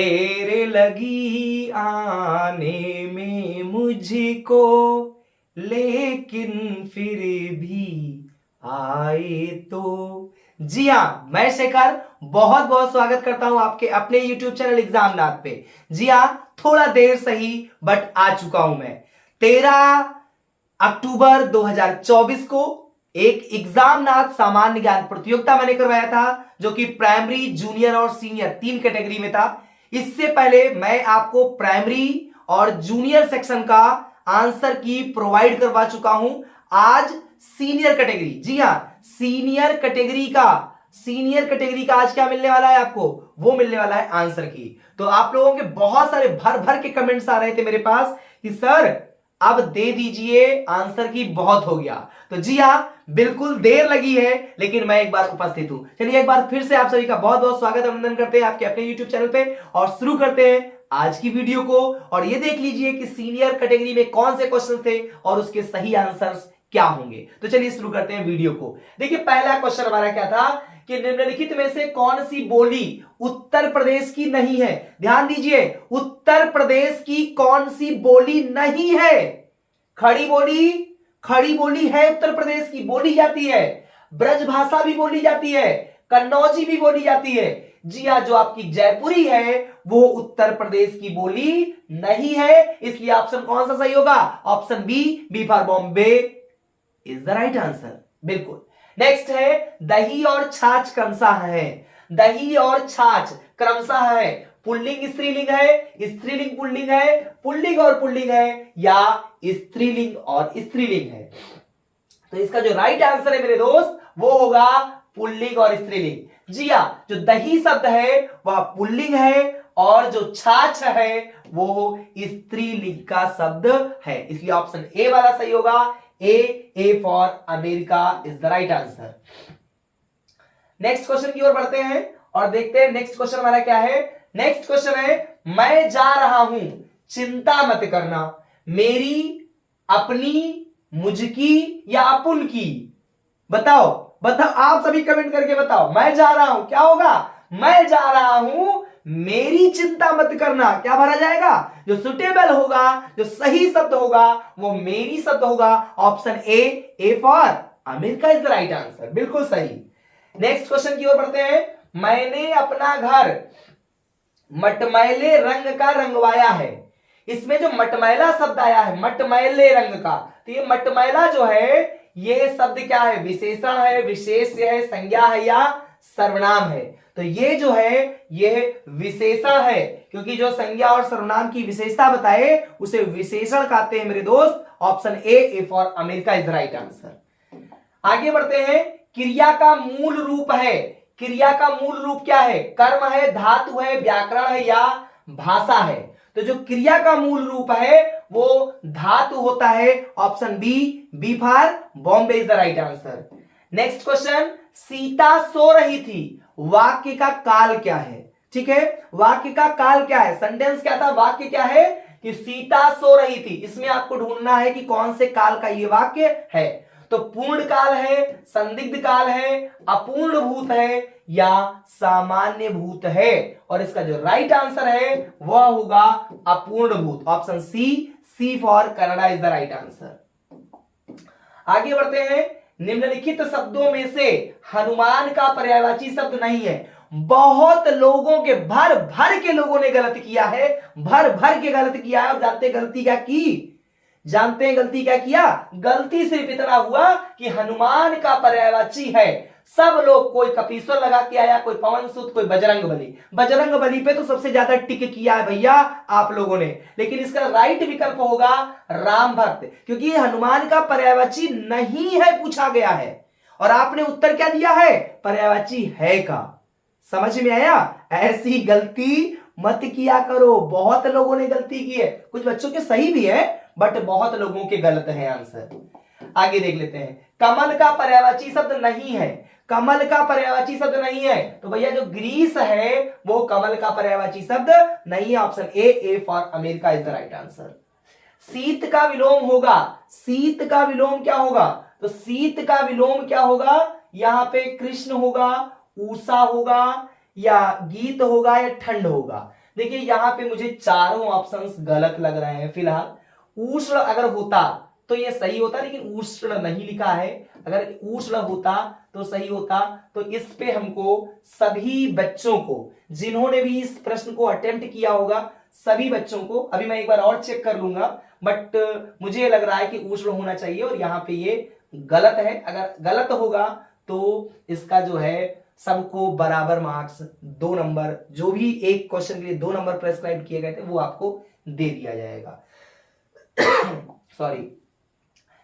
देर लगी आने में मुझको, लेकिन फिर भी आए तो। जी हाँ, मैं शेखर बहुत बहुत स्वागत करता हूं आपके अपने YouTube चैनल एग्जामनाथ पे। जी हाँ, थोड़ा देर सही बट आ चुका हूं मैं। 13 अक्टूबर 2024 को एक एग्जामनाथ सामान्य ज्ञान प्रतियोगिता मैंने करवाया था, जो कि प्राइमरी, जूनियर और सीनियर 3 कैटेगरी में था। इससे पहले मैं आपको प्राइमरी और जूनियर सेक्शन का आंसर की प्रोवाइड करवा चुका हूं। आज सीनियर कैटेगरी, जी हां, सीनियर कैटेगरी का आज क्या मिलने वाला है आपको? वो मिलने वाला है आंसर की। तो आप लोगों के बहुत सारे भर भर के कमेंट्स आ रहे थे मेरे पास कि सर अब दे दीजिए, आंसर की बहुत हो गया। तो जी हां, बिल्कुल देर लगी है, लेकिन मैं एक बार उपस्थित हूं। चलिए एक बार फिर से आप सभी का बहुत बहुत स्वागत अभिनंदन करते हैं आपके अपने YouTube चैनल पे, और शुरू करते हैं आज की वीडियो को। और ये देख लीजिए कि सीनियर कैटेगरी में कौन से क्वेश्चन थे और उसके सही आंसर्स क्या होंगे। तो चलिए शुरू करते हैं वीडियो को। देखिए पहला क्वेश्चन हमारा क्या था कि निम्नलिखित में से कौन सी बोली उत्तर प्रदेश की नहीं है? ध्यान दीजिए, उत्तर प्रदेश की कौन सी बोली नहीं है? खड़ी बोली है, उत्तर प्रदेश की बोली जाती है। ब्रज भाषा भी बोली जाती है, कन्नौजी भी बोली जाती है। जी हां, जो आपकी जयपुरी है वो उत्तर प्रदेश की बोली नहीं है। इसलिए ऑप्शन कौन सा सही होगा? Option B for Bombay is the right answer. बिल्कुल। नेक्स्ट है दही और छाछ क्रमशः है। दही और छाछ क्रमशः है, पुल्लिंग स्त्रीलिंग है, स्त्रीलिंग पुल्लिंग है, पुल्लिंग और पुल्लिंग है, या स्त्रीलिंग और स्त्रीलिंग है? तो इसका जो राइट आंसर है मेरे दोस्त वो होगा पुल्लिंग और स्त्रीलिंग। जी हां, जो दही शब्द है वह पुल्लिंग है और जो छाछ है वो स्त्रीलिंग का शब्द है। इसलिए ऑप्शन ए वाला सही होगा। ए for America is the right answer. Next question की ओर बढ़ते हैं और देखते हैं नेक्स्ट क्वेश्चन हमारा क्या है। नेक्स्ट क्वेश्चन है मैं जा रहा हूं, चिंता मत करना, मेरी, अपनी, मुझकी या अपुन की? बताओ बताओ, आप सभी कमेंट करके बताओ। मैं जा रहा हूं क्या होगा? मैं जा रहा हूं, मेरी चिंता मत करना। क्या भरा जाएगा? जो सुटेबल होगा, जो सही शब्द होगा वो मेरी शब्द होगा। Option a for America is the right answer. बिल्कुल सही। नेक्स्ट क्वेश्चन की ओर बढ़ते हैं। मैंने अपना घर मटमैले रंग का रंगवाया है। इसमें जो मटमैला शब्द आया है, मटमैले रंग का, तो ये मटमैला जो है ये शब्द क्या है? विशेषण है, विशेष्य है, संज्ञा है या सर्वनाम है? तो ये जो है ये विशेषण है, क्योंकि जो संज्ञा और सर्वनाम की विशेषता बताए उसे विशेषण कहते हैं मेरे दोस्त। Option a for America is the right answer. आगे बढ़ते हैं। क्रिया का मूल रूप है। क्रिया का मूल रूप क्या है? कर्म है, धातु है, व्याकरण है या भाषा है? तो जो क्रिया का मूल रूप है वो धातु होता है। Option B for Bombay is the right answer. Next question, Sita सो रही थी, वाक्य का काल क्या है? ठीक है, वाक्य का काल क्या है? सेंटेंस क्या था? वाक्य क्या है कि सीता सो रही थी। इसमें आपको ढूंढना है कि कौन से काल का ये वाक्य है। तो पूर्ण काल है, संदिग्ध काल है, अपूर्ण भूत है या सामान्य भूत है? और इसका जो राइट आंसर है वह होगा अपूर्ण भूत। Option C for Canada is the right answer. आगे बढ़ते हैं। निम्नलिखित शब्दों में से हनुमान का पर्यायवाची शब्द नहीं है। बहुत लोगों के भर भर के लोगों ने गलत किया है, भर भर के गलत किया है। और जानते गलती क्या की? जानते हैं गलती क्या किया? गलती सिर्फ इतना हुआ कि हनुमान का पर्यायवाची है। सब लोग, कोई कपीश्वर लगा के आया, कोई पवन सुत, कोई बजरंग बली। बजरंग बली पे तो सबसे ज्यादा टिक किया है भैया आप लोगों ने, लेकिन इसका राइट विकल्प होगा राम भक्त, क्योंकि हनुमान का पर्यायवाची नहीं है पूछा गया है और आपने उत्तर क्या दिया है? पर्यायवाची है का। समझ में आया? ऐसी गलती मत किया करो। बहुत लोगों ने गलती की है, कुछ बच्चों के सही भी है बट बहुत लोगों के गलत है आंसर। आगे देख लेते हैं। कमल का पर्यायवाची शब्द नहीं है। कमल का पर्यायवाची शब्द नहीं है, तो भैया जो ग्रीस है वो कमल का पर्यायवाची शब्द नहीं है। Option a for America is the right answer. शीत का विलोम होगा। शीत का विलोम क्या होगा? तो शीत का विलोम क्या होगा? यहां पे कृष्ण होगा, उषा होगा या गीत होगा या ठंड होगा? देखिए यहां पे मुझे चारों ऑप्शंस गलत लग रहे हैं फिलहाल। उष्ण अगर होता तो ये सही होता, लेकिन उष्ण नहीं लिखा है। अगर उष्ण होता तो सही होता। तो इस पे हमको सभी बच्चों को, जिन्होंने भी इस प्रश्न को अटेम्प्ट किया होगा, सभी बच्चों को, अभी मैं एक बार और चेक कर लूंगा, बट मुझे लग रहा है कि उष्ण होना चाहिए और यहाँ पे ये गलत है। अगर गलत होगा तो इसका जो है सबको बराबर मार्क्स 2 नंबर, जो भी एक क्वेश्चन के लिए 2 नंबर प्रेस्क्राइब किए गए थे वो आपको दे दिया जाएगा। सॉरी।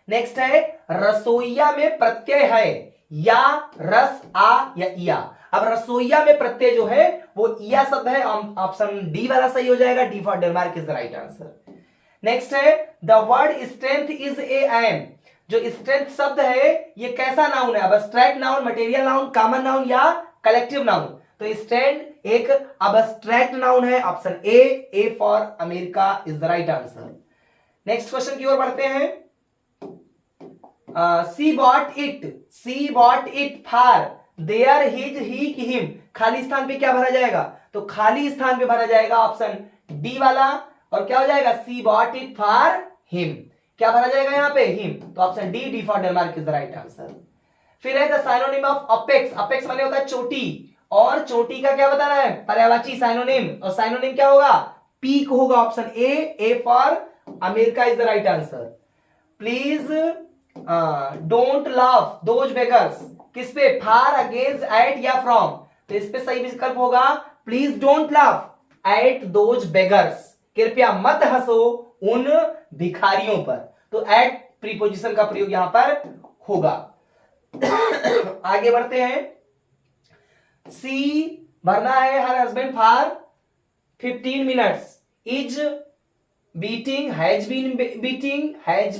नेक्स्ट है रसोईया में प्रत्यय है या, रस आ या इया। अब रसोईया में प्रत्यय जो है वो इया शब्द है, ऑप्शन डी वाला सही हो जाएगा। D for Denmark is the right answer. Next है the word strength is a n. जो स्ट्रेंथ शब्द है ये कैसा नाउन है? अब abstract noun, material noun, common noun या कलेक्टिव नाउन? तो स्ट्रेंथ एक अब्स्ट्रैक्ट नाउन है, option a for America is the right answer. Next question की ओर बढ़ते हैं। She bought it for their his he him. खाली स्थान पे क्या भरा जाएगा? तो खाली स्थान पे भरा जाएगा ऑप्शन डी वाला, और क्या हो जाएगा? सी बॉट इट फॉर हिम। क्या भरा जाएगा यहाँ पे? हिम। तो option D for Denmark is the right answer. फिर है the synonym of apex. Apex माने होता है चोटी, और चोटी का क्या बताना है? पर्यायवाची साइनोनिम, और साइनोनिम क्या होगा? पीक होगा। Option a for America is the right answer. Please don't laugh those beggars. किस पे? फार, अगेंस्ट, एट या फ्रॉम। तो इस पे सही विकल्प होगा please don't laugh at those beggars. कृपया मत हंसो उन भिखारियों पर। तो एट प्रीपोजिशन का प्रयोग यहां पर होगा। आगे बढ़ते हैं। सी भरना है her husband for 15 minutes is beating, has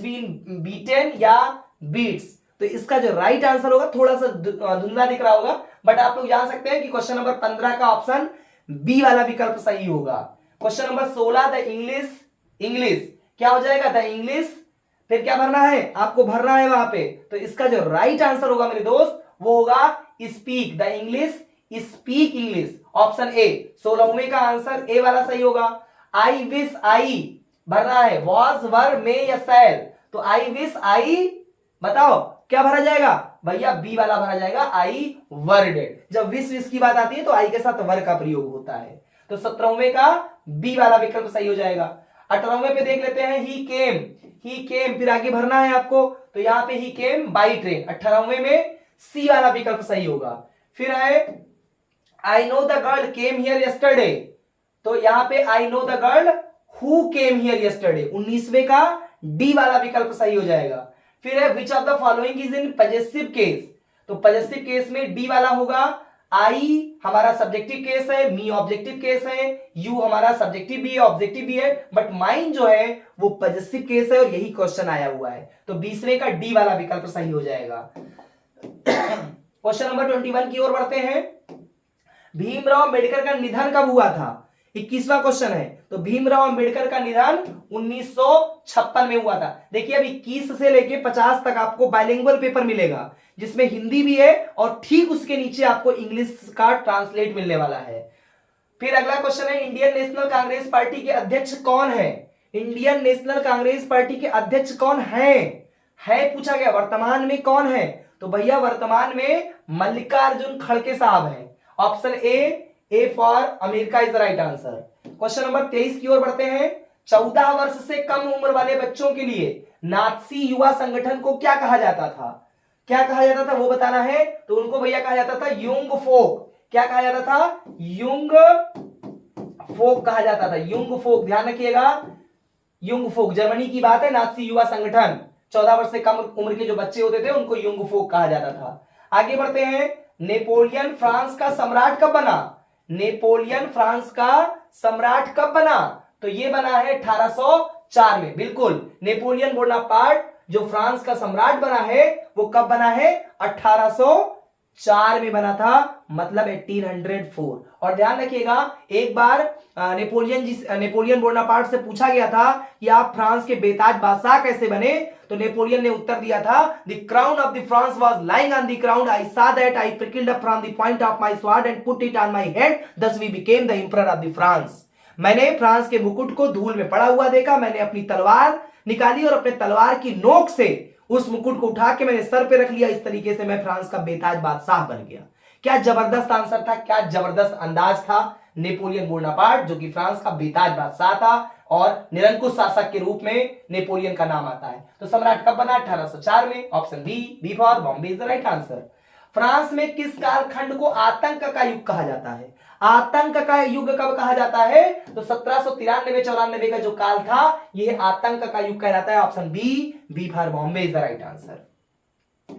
been beaten या बीट्स। तो इसका जो राइट आंसर होगा, थोड़ा सा धुंधला दिख रहा होगा, बट आप लोग जान सकते हैं कि क्वेश्चन नंबर 15 का ऑप्शन बी वाला विकल्प सही होगा। क्वेश्चन नंबर 16 द इंग्लिश क्या हो जाएगा? The English. फिर क्या भरना है? आपको भरना है वहां पे। तो इसका जो राइट आंसर होगा मेरे दोस्त वो होगा speak. The English speak English, option a. 16वें का आंसर ए वाला सही होगा। आई विश, आई भरना है वॉज, वर, मे या सैल। तो आई विश, आई बताओ क्या भरा जाएगा? भैया बी वाला भरा जाएगा, आई वर्डेड। जब विश की बात आती है तो आई के साथ वर का प्रयोग होता है। तो 17वें का बी वाला विकल्प सही हो जाएगा। 18वें पे देख लेते हैं। ही केम, फिर आगे भरना है आपको। तो यहां पे ही केम बाई ट्रेन। 18वें में सी वाला विकल्प सही होगा। फिर है I know the girl came here yesterday. तो यहां पे I know the girl who came here yesterday. 19वें का डी वाला विकल्प सही हो जाएगा। फिर है which of the following is in possessive case. तो पजेसिव केस में डी वाला होगा। आई हमारा सब्जेक्टिव केस है, मी ऑब्जेक्टिव केस है, यू हमारा सब्जेक्टिव भी है, ऑब्जेक्टिव भी है, बट माइन जो है वो पजेसिव केस है, और यही क्वेश्चन आया हुआ है। तो 20वें का डी वाला विकल्प सही हो जाएगा। क्वेश्चन नंबर 21 की ओर बढ़ते हैं। भीमराव अंबेडकर का निधन कब हुआ था? 21वां क्वेश्चन है। तो भीमराव अंबेडकर का निधन 1956 में हुआ था। देखिए अब 21 से लेके 50 तक आपको बाइलिंगुअल पेपर मिलेगा, जिसमें हिंदी भी है और ठीक उसके नीचे आपको इंग्लिश का ट्रांसलेट मिलने वाला है। फिर अगला क्वेश्चन है इंडियन नेशनल कांग्रेस पार्टी के अध्यक्ष कौन है? इंडियन नेशनल कांग्रेस पार्टी के अध्यक्ष कौन है पूछा गया। वर्तमान में कौन है? तो भैया वर्तमान में मल्लिकार्जुन खड़गे साहब हैं। Option a for America is the right answer. Question number 23 की ओर बढ़ते हैं। 14 वर्ष से कम उम्र वाले बच्चों के लिए नात्सी युवा संगठन को क्या कहा जाता था? वो बताना है। तो उनको भैया कहा जाता था युंग फोक। क्या कहा जाता था? युंग फोक कहा जाता था। युंग फोक, ध्यान रखिएगा, युंग फोक जर्मनी की बात है। नात्सी युवा संगठन, 14 वर्ष से कम उम्र के जो बच्चे होते थे उनको युंग फोक कहा जाता था। आगे बढ़ते हैं। नेपोलियन फ्रांस का सम्राट कब बना? नेपोलियन फ्रांस का सम्राट कब बना? तो ये बना है 1804 में। बिल्कुल, नेपोलियन बोनापार्ट जो फ्रांस का सम्राट बना है वो कब बना है? 1804 में बना था, मतलब 1804। और ध्यान रखिएगा, एक बार नेपोलियन बोनापार्ट से पूछा गया था कि आप फ्रांस के बेताज बादशाह कैसे बने? तो नेपोलियन ने उत्तर दिया था, the crown of the France was lying on the ground, I saw that, I prickled up from the point of my sword and put it on my head, thus we became the emperor of the France। मैंने France के मुकुट को धूल में पड़ा हुआ देखा, मैंने अपनी तलवार निकाली और अपने तलवार की नोक से उस मुकुट को उठा के मैंने सर पे रख लिया। इस तरीके से मैं फ्रांस का बेताज बादशाह बन गया। क्या जबरदस्त आंसर था, क्या जबरदस्त अंदाज था। नेपोलियन बोनापार्ट जो कि फ्रांस का बेताज बादशाह था और निरंकुश शासक के रूप में नेपोलियन का नाम आता है। तो सम्राट कब बना? 1804 में। Option B for Bombay is the right answer. France में किस कालखंड को आतंक का युग कहा जाता है? आतंक का युग कब कहा जाता है? तो 1793-94 का जो काल था यह आतंक का युग कहलाता है। Option B for Bombay is the right answer.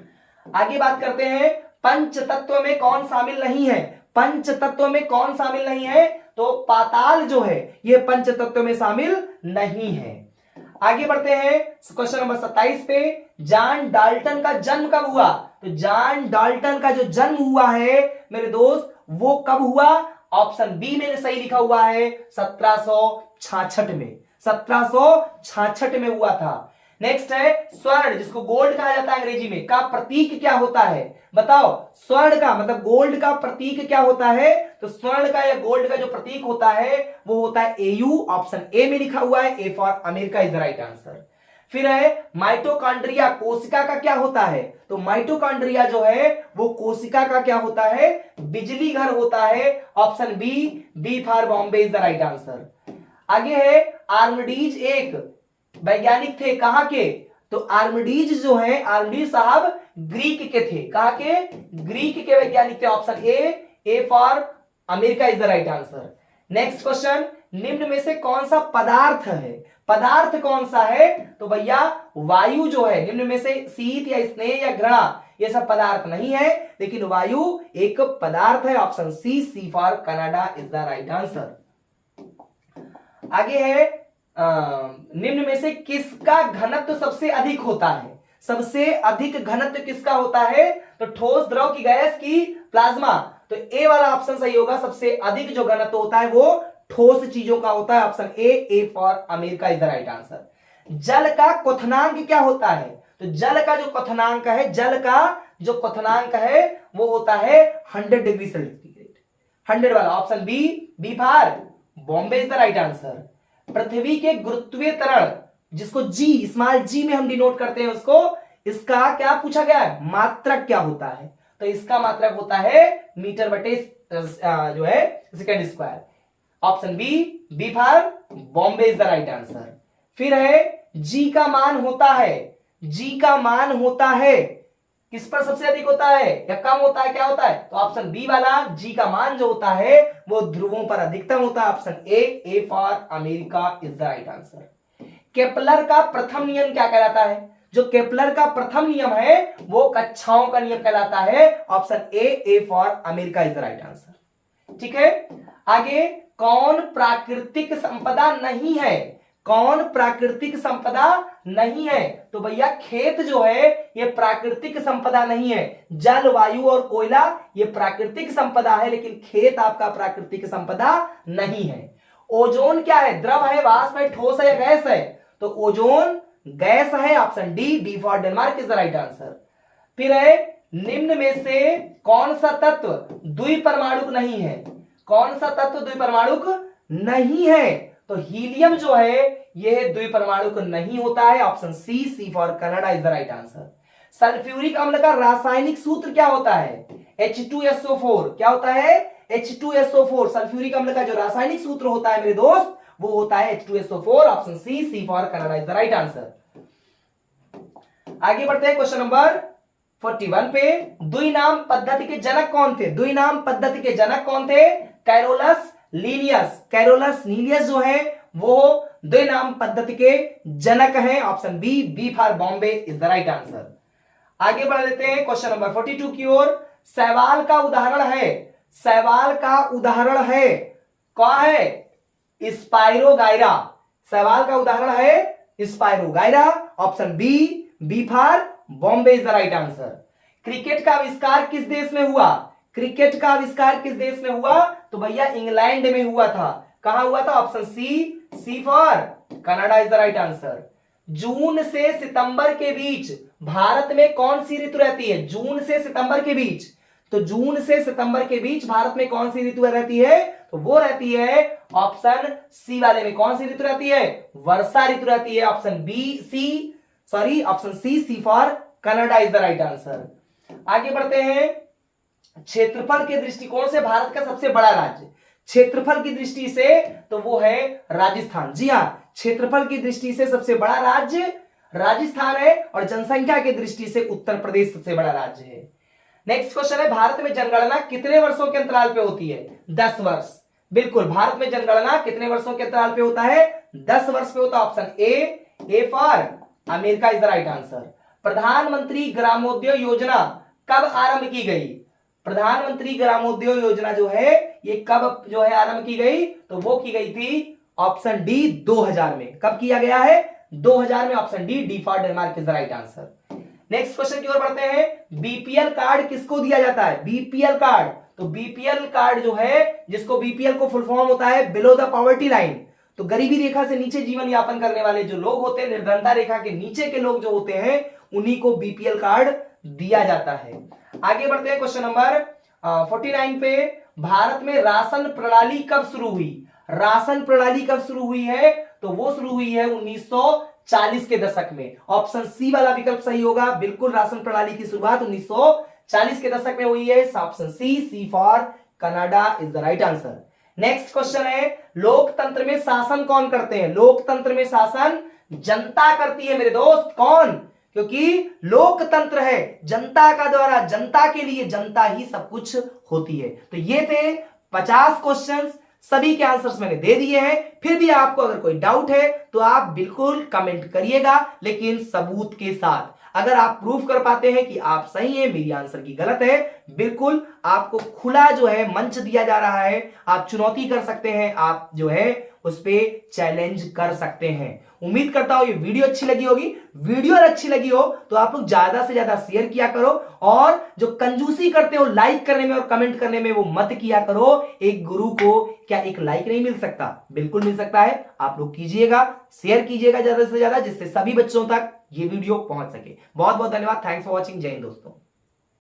आगे बात करते हैं, पंच तत्व में कौन शामिल नहीं है? पंच तत्व में कौन शामिल नहीं है? तो पाताल जो है यह पंच तत्व में शामिल नहीं है। आगे बढ़ते हैं क्वेश्चन नंबर 27 पे। जॉन डाल्टन का जन्म कब हुआ? तो जॉन डाल्टन का जो जन्म हुआ है मेरे दोस्त वो कब हुआ? ऑप्शन बी मैंने सही लिखा हुआ है 1766 में। 1766 में हुआ था। नेक्स्ट है स्वर्ण, जिसको गोल्ड कहा जाता है अंग्रेजी में, का प्रतीक क्या होता है? बताओ, स्वर्ण का मतलब गोल्ड का प्रतीक क्या होता है? तो स्वर्ण का या गोल्ड का जो प्रतीक होता है वो होता है एयू। ऑप्शन ए में लिखा हुआ है, ए for America is the right answer. फिर है माइटोकॉन्ड्रिया, कोशिका का क्या होता है? तो माइटोकॉन्ड्रिया जो है वो कोशिका का क्या होता है? बिजली घर होता है। Option B for Bombay is the right answer. आगे है आर्मडीज एक वैज्ञानिक थे, कहां के? तो आर्मडीज जो है, आर्मडीज साहब ग्रीक के थे। कहां के? ग्रीक के वैज्ञानिक थे। Option a for America is the right answer. Next question, निम्न में से कौन सा पदार्थ है? पदार्थ कौन सा है? तो भैया वायु जो है, निम्न में से शीत या स्नेह या घृणा ये सब पदार्थ नहीं है, लेकिन वायु एक पदार्थ है। Option C for Canada is the right answer. आगे है निम्न में से किसका घनत्व सबसे अधिक होता है? सबसे अधिक घनत्व किसका होता है? तो ठोस, द्रव की, गैस की, प्लाज्मा। तो ए वाला ऑप्शन सही होगा। सबसे अधिक जो घनत्व होता है वो ठोस चीजों का होता है। Option a for America is the right answer. जल का क्वथनांक क्या होता है? तो जल का जो क्वथनांक है, जल का जो क्वथनांक है वो होता है 100 डिग्री सेंटीग्रेड। 100 वाला option B for Bombay is the right answer. पृथ्वी के गुरुत्वीय त्वरण, जिसको जी, स्मॉल जी में हम डिनोट करते हैं उसको, इसका क्या पूछा गया है? मात्रक क्या होता है? तो इसका मात्रक होता है मीटर बटे जो है second square. Option B for Bombay is the right answer. फिर है जी का मान होता है, जी का मान होता है किस पर सबसे अधिक होता है या कम होता है? क्या होता है? तो ऑप्शन बी वाला जी का मान जो होता है वो ध्रुवों पर अधिकतम होता है। Option a for America is the right answer. Kepler का प्रथम नियम क्या कहलाता है? जो केपलर का प्रथम नियम है वो कक्षाओं का नियम कहलाता है। Option a for America is the right answer. ठीक है, आगे कौन प्राकृतिक संपदा नहीं है? कौन प्राकृतिक संपदा नहीं है? तो भैया खेत जो है ये प्राकृतिक संपदा नहीं है। जल, वायु और कोयला ये प्राकृतिक संपदा है, लेकिन खेत आपका प्राकृतिक संपदा नहीं है। ओजोन क्या है? द्रव है, वाष्प है, ठोस है या गैस है? तो ओजोन गैस है। Option D for Denmark is the right answer. फिर है निम्न में से कौन सा तत्व द्विपरमाणुक नहीं है? कौन सा तत्व द्विपरमाणुक नहीं है? तो हीलियम जो है यह द्विपरमाणुक नहीं होता है। Option C for Canada is the right answer. Sulphuric अम्ल का रासायनिक सूत्र क्या होता है? H2SO4। क्या होता है? H2SO4। सल्फ्यूरिक अम्ल का जो रासायनिक सूत्र होता है मेरे दोस्त वो होता है H2SO4। Option C for Canada is the right answer. आगे बढ़ते हैं क्वेश्चन नंबर 41 पे। द्विनाम पद्धति के जनक कौन थे? द्विनाम पद्धति के जनक कौन थे? Carolus Linnaeus. कैरोलस लीनियस जो है वो द्विनाम पद्धति के जनक हैं। Option B for Bombay is the right answer. आगे बढ़ लेते हैं क्वेश्चन नंबर 42 की ओर। शैवाल का उदाहरण है, शैवाल का उदाहरण है क्या है? स्पाइरोगाइरा। शैवाल का उदाहरण है spirogyra. Option B for Bombay is the right answer. Cricket का आविष्कार किस देश में हुआ? क्रिकेट का आविष्कार किस देश में हुआ? तो भैया इंग्लैंड में हुआ था। कहां हुआ था? Option C for Canada is the right answer. जून से सितंबर के बीच भारत में कौन सी ऋतु रहती है? जून से सितंबर के बीच। तो जून से सितंबर के बीच भारत में कौन सी ऋतु रहती है? तो वो रहती है ऑप्शन सी वाले में। कौन सी ऋतु रहती है? वर्षा ऋतु रहती है। Option C for Canada is the right answer. आगे बढ़ते हैं। क्षेत्रफल के दृष्टिकोण से भारत का सबसे बड़ा राज्य, क्षेत्रफल की दृष्टि से तो वो है राजस्थान। जी हां, क्षेत्रफल की दृष्टि से सबसे बड़ा राज्य राजस्थान है और जनसंख्या की दृष्टि से उत्तर प्रदेश सबसे बड़ा राज्य है। नेक्स्ट क्वेश्चन है, भारत में जनगणना कितने वर्षों के अंतराल पे होती है? 10 वर्ष। बिल्कुल, भारत में जनगणना कितने वर्षों के अंतराल पे होता है? 10 वर्ष पे होता है। Option a for America is the right answer. प्रधानमंत्री ग्रामोद्योग योजना कब आरंभ की गई? प्रधानमंत्री ग्रामोद्योग योजना जो है ये कब जो है आरंभ की गई? तो वो की गई थी ऑप्शन डी 2000 में। कब किया गया है? 2000 में। Option D for Denmark is the right answer. Next question की ओर बढ़ते हैं। बीपीएल कार्ड किसको दिया जाता है? बीपीएल कार्ड, तो बीपीएल कार्ड जो है, जिसको बीपीएल को फुल फॉर्म होता है बिलो द पॉवर्टी लाइन, तो गरीबी रेखा से नीचे जीवन यापन करने वाले जो लोग होते हैं, निर्धनता रेखा के नीचे के लोग जो होते हैं, उन्हीं को बीपीएल कार्ड दिया जाता है। आगे बढ़ते हैं क्वेश्चन नंबर 49 पे। भारत में राशन प्रणाली कब शुरू हुई? राशन प्रणाली कब शुरू हुई है? तो वो शुरू हुई है 1940 के दशक में। ऑप्शन सी वाला विकल्प सही होगा। बिल्कुल, राशन प्रणाली की शुरुआत 1940 के दशक में हुई है। Option C for Canada is the right answer. Next question है, लोकतंत्र में शासन कौन करते हैं? लोकतंत्र में शासन जनता करती है मेरे दोस्त। कौन? क्योंकि लोकतंत्र है, जनता का द्वारा, जनता के लिए, जनता ही सब कुछ होती है। तो ये थे 50 क्वेश्चंस, सभी के आंसर्स मैंने दे दिए हैं। फिर भी आपको अगर कोई डाउट है तो आप बिल्कुल कमेंट करिएगा, लेकिन सबूत के साथ। अगर आप प्रूफ कर पाते हैं कि आप सही हैं, मेरी आंसर की गलत है, बिल्कुल आपको खुला जो है मंच दिया जा रहा है, आप चुनौती कर सकते हैं, आप जो है उस पे चैलेंज कर सकते हैं। उम्मीद करता हूं ये वीडियो अच्छी लगी होगी। वीडियो अगर अच्छी लगी हो तो आप लोग ज्यादा से ज्यादा शेयर किया करो, और जो कंजूसी करते हो लाइक करने में और कमेंट करने में, वो मत किया करो। एक गुरु को क्या एक लाइक नहीं मिल सकता? बिल्कुल मिल सकता है। आप लोग कीजिएगा, शेयर कीजिएगा ज्यादा से ज्यादा, जिससे सभी बच्चों तक ये वीडियो पहुंच सके। बहुत बहुत धन्यवाद। Thanks for watching. जय हिंद दोस्तों।